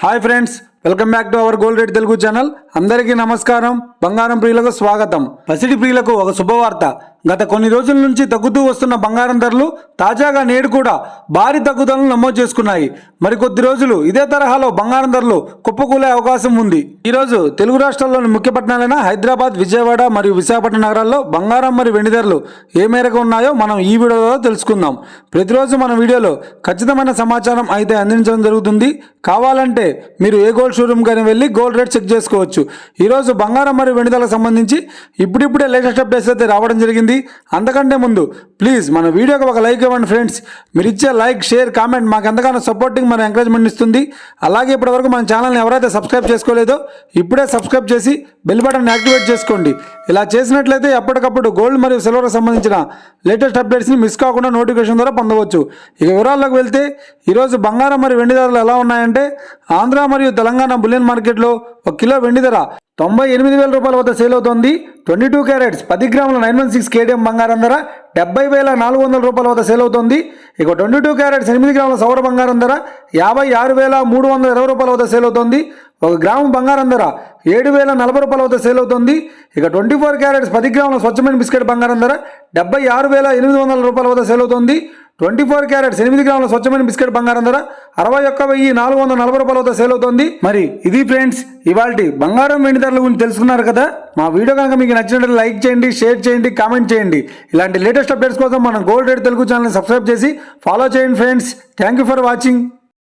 Hi friends, welcome back to our gold rate Telugu channel. అందరికీ నమస్కారం. బంగారం ప్రియులకు స్వాగతం. పసిడి ప్రియులకు ఒక శుభవార్త. గత కొన్ని రోజుల నుంచి తగ్గుతూ వస్తున్న బంగారం ధరలు తాజాగా నేడు కూడా భారీ తగ్గుదలను నమోదు చేసుకున్నాయి. మరికొద్ది రోజులు ఇదే తరహాలో బంగారం ధరలు కుప్పకూలే అవకాశం ఉంది. ఈరోజు తెలుగు రాష్ట్రాల్లోని ముఖ్య పట్టణాలైన హైదరాబాద్, విజయవాడ మరియు విశాఖపట్నం నగరాల్లో బంగారం మరియు వెండి ధరలు ఏ మేరకు ఉన్నాయో మనం ఈ వీడియోలో తెలుసుకుందాం. ప్రతిరోజు మన వీడియోలో ఖచ్చితమైన సమాచారం అయితే అందించడం జరుగుతుంది. కావాలంటే మీరు ఏ గోల్డ్ షోరూమ్ కానీ వెళ్ళి గోల్డ్ రేట్ చెక్ చేసుకోవచ్చు. ఈరోజు బంగారం మరియు వెండి ధరలకు సంబంధించి ఇప్పుడిప్పుడే లేటెస్ట్ అప్డేట్స్ అయితే రావడం జరిగింది. అంతకంటే ముందు ప్లీజ్ మన వీడియోకి ఒక లైక్ ఇవ్వండి ఫ్రెండ్స్. మీరు ఇచ్చే లైక్, షేర్, కామెంట్ మాకు ఎంతగానో సపోర్టింగ్, మన ఎంకరేజ్మెంట్ ఇస్తుంది. అలాగే ఇప్పటివరకు మన ఛానల్ని ఎవరైతే సబ్స్క్రైబ్ చేసుకోలేదో ఇప్పుడే సబ్స్క్రైబ్ చేసి బెల్ బటన్ యాక్టివేట్ చేసుకోండి. ఇలా చేసినట్లయితే ఎప్పటికప్పుడు గోల్డ్ మరియు సిల్వర్కి సంబంధించిన లేటెస్ట్ అప్డేట్స్ని మిస్ కాకుండా నోటిఫికేషన్ ద్వారా పొందవచ్చు. ఇక వివరాల్లోకి వెళ్తే ఈరోజు బంగారం మరియు వెండి ధరలు ఎలా ఉన్నాయంటే, ఆంధ్ర మరియు తెలంగాణ బులియన్ మార్కెట్లో 1 కిలో వెండి ధర 98,000 రూపాయల వద్ద సేల్ అవుతోంది. 22 క్యారెట్స్ 10 గ్రాముల 916 కేడిఎం బంగారం ధర 70,400 రూపాయల వద్ద సేల్ అవుతోంది. ఇక 22 క్యారెట్స్ 8 గ్రాముల సౌర బంగారం ధర 56,320 రూపాయల వద్ద సేల్ అవుతోంది. 1 గ్రాము బంగారం ధర 7,040 రూపాయల వద్ద సేల్ అవుతుంది. ఇక 24 క్యారెట్స్ 10 గ్రాముల స్వచ్ఛమైన బిస్కెట్ బంగారం ధర 76,800 రూపాయల వద్ద సేల్ అవుతుంది. 24 క్యారెట్స్ 8 గ్రాముల స్వచ్ఛమైన బిస్కెట్ బంగారం ధర 61,440 రూపాయల వద్ద సేల్ అవుతుంది. మరి ఇది ఫ్రెండ్స్ ఇవాల్టి బంగారం వెండి ధరల గురించి తెలుసుకున్నారు కదా. మా వీడియో కనుక మీకు నచ్చినట్లయితే లైక్ చేయండి, షేర్ చేయండి, కామెంట్ చేయండి. ఇలాంటి లేటెస్ట్ అప్డేట్స్ కోసం మన గోల్డ్ రేట్ తెలుగు ఛానల్ని సబ్స్క్రైబ్ చేసి ఫాలో చేయండి friends. Thank you for watching.